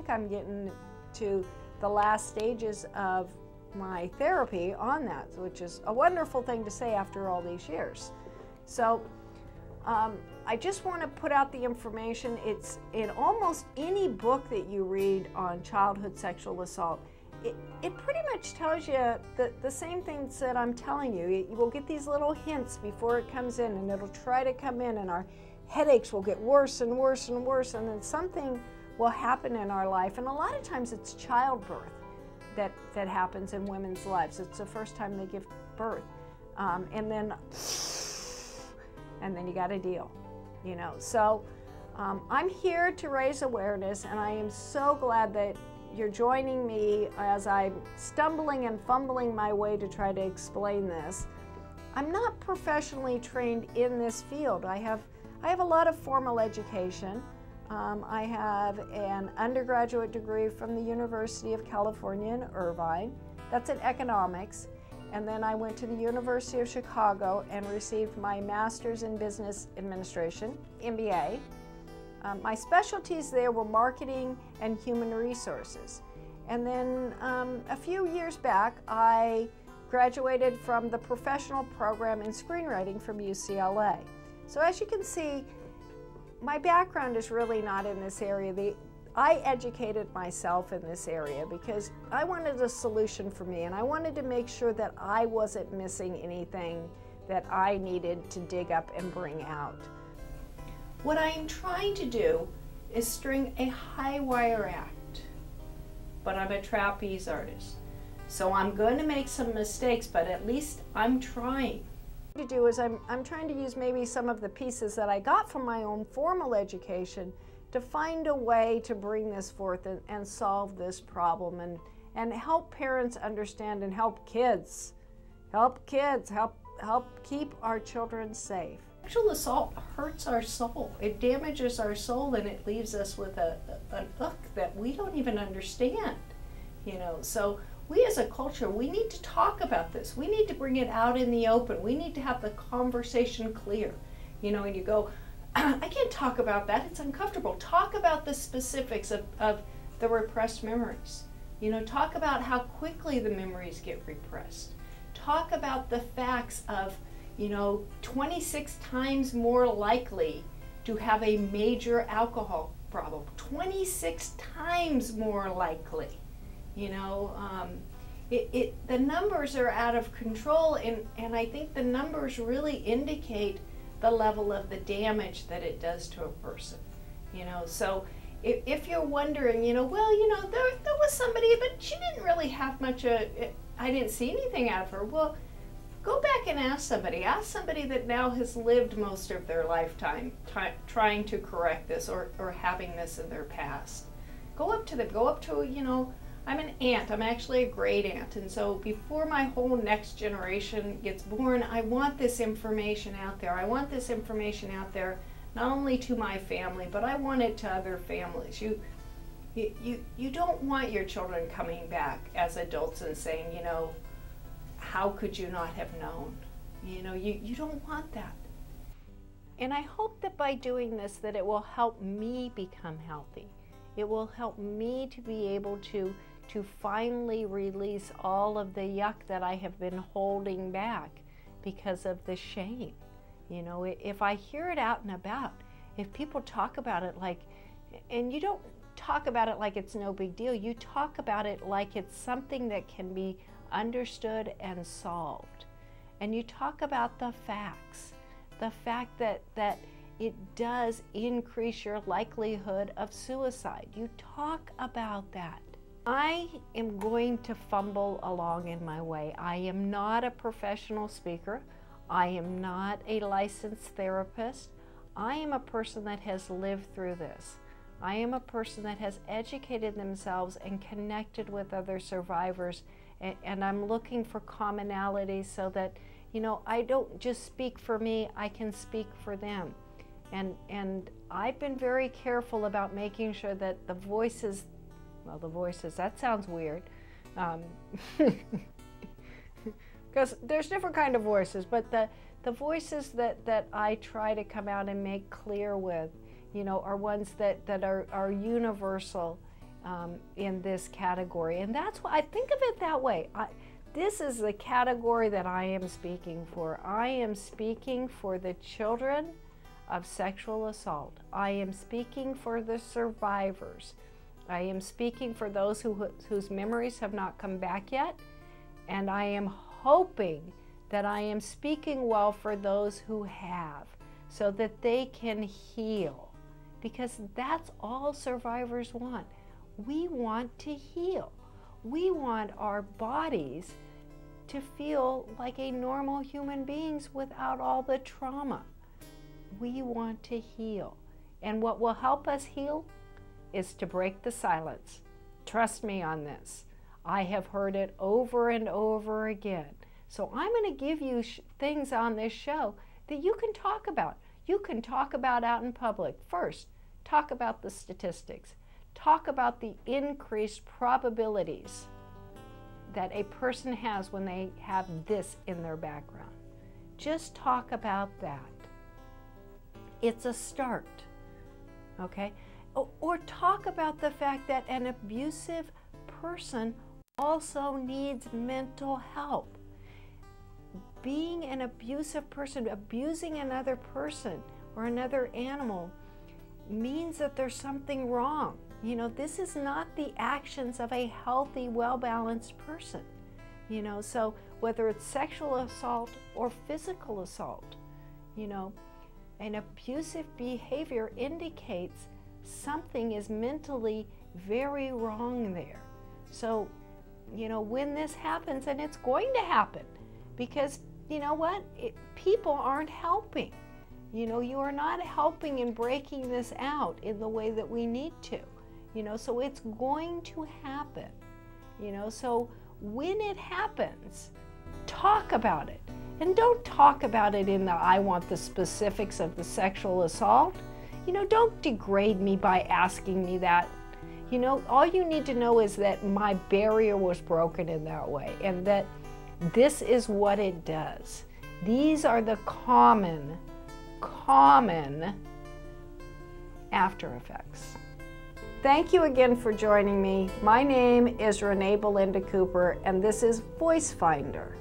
think I'm getting to the last stages of my therapy on that, which is a wonderful thing to say after all these years. So I just want to put out the information. It's in almost any book that you read on childhood sexual assault. It pretty much tells you the same things that I'm telling you. You will get these little hints before it comes in, and it'll try to come in, and our headaches will get worse and worse and worse, and then something will happen in our life. And a lot of times it's childbirth that happens in women's lives. It's the first time they give birth. And then you got to deal, you know. So I'm here to raise awareness, and I am so glad that you're joining me as I'm stumbling and fumbling my way to try to explain this. I'm not professionally trained in this field. I have a lot of formal education. I have an undergraduate degree from the University of California in Irvine. That's in economics. And then I went to the University of Chicago and received my master's in business administration, MBA. My specialties there were marketing and human resources. And then a few years back, I graduated from the professional program in screenwriting from UCLA. So as you can see, my background is really not in this area. I educated myself in this area because I wanted a solution for me, and I wanted to make sure that I wasn't missing anything that I needed to dig up and bring out. What I'm trying to do is string a high wire act, but I'm a trapeze artist. So I'm going to make some mistakes, but at least I'm trying. To do is I'm trying to use maybe some of the pieces that I got from my own formal education to find a way to bring this forth and solve this problem and help parents understand and help keep our children safe. Sexual assault hurts our soul. It damages our soul, and it leaves us with an ick that we don't even understand, you know. So we as a culture, we need to talk about this. We need to bring it out in the open. We need to have the conversation clear. You know, and you go, I can't talk about that, it's uncomfortable. Talk about the specifics of the repressed memories. You know, talk about how quickly the memories get repressed. Talk about the facts of, you know, 26 times more likely to have a major alcohol problem. 26 times more likely. You know, the numbers are out of control, and I think the numbers really indicate the level of the damage that it does to a person. You know, so if you're wondering, you know, well, you know, there was somebody, but she didn't really have much, I didn't see anything out of her. Well, go back and ask somebody that now has lived most of their lifetime trying to correct this or having this in their past. Go up to them, you know, I'm an aunt, I'm actually a great aunt, and so before my whole next generation gets born, I want this information out there. I want this information out there not only to my family, but I want it to other families. You don't want your children coming back as adults and saying, you know, how could you not have known? You know, you don't want that. And I hope that by doing this that it will help me become healthy. It will help me to be able to finally release all of the yuck that I have been holding back because of the shame. You know, if I hear it out and about, if people talk about it like, and you don't talk about it like it's no big deal, you talk about it like it's something that can be understood and solved. And you talk about the facts, the fact that it does increase your likelihood of suicide. You talk about that. I am going to fumble along in my way. I am not a professional speaker. I am not a licensed therapist. I am a person that has lived through this. I am a person that has educated themselves and connected with other survivors, and I'm looking for commonalities so that, you know, I don't just speak for me, I can speak for them. And I've been very careful about making sure that the voices, well, the voices, that sounds weird, because there's different kind of voices, but the voices that I try to come out and make clear with, you know, are ones that are universal, in this category. And that's why I think of it that way. This is the category that I am speaking for. I am speaking for the children of sexual assault. I am speaking for the survivors. I am speaking for those whose memories have not come back yet. And I am hoping that I am speaking well for those who have, so that they can heal. Because that's all survivors want. We want to heal. We want our bodies to feel like a normal human beings without all the trauma. We want to heal. And what will help us heal is to break the silence. Trust me on this. I have heard it over and over again. So I'm going to give you things on this show that you can talk about. You can talk about out in public. First, talk about the statistics. Talk about the increased probabilities that a person has when they have this in their background. Just talk about that. It's a start, okay? Or talk about the fact that an abusive person also needs mental help. Being an abusive person, abusing another person or another animal, means that there's something wrong. You know, this is not the actions of a healthy, well-balanced person. You know, so whether it's sexual assault or physical assault, you know, an abusive behavior indicates something is mentally very wrong there. So, you know, when this happens, and it's going to happen, because you know what? People aren't helping. You know, you are not helping in breaking this out in the way that we need to. You know, so it's going to happen. You know, so when it happens, talk about it. And don't talk about it in the I want the specifics of the sexual assault. You know, don't degrade me by asking me that. You know, all you need to know is that my barrier was broken in that way, and that this is what it does. These are the common after effects. Thank you again for joining me. My name is Renee Belinda Cooper, and this is Voice Finder.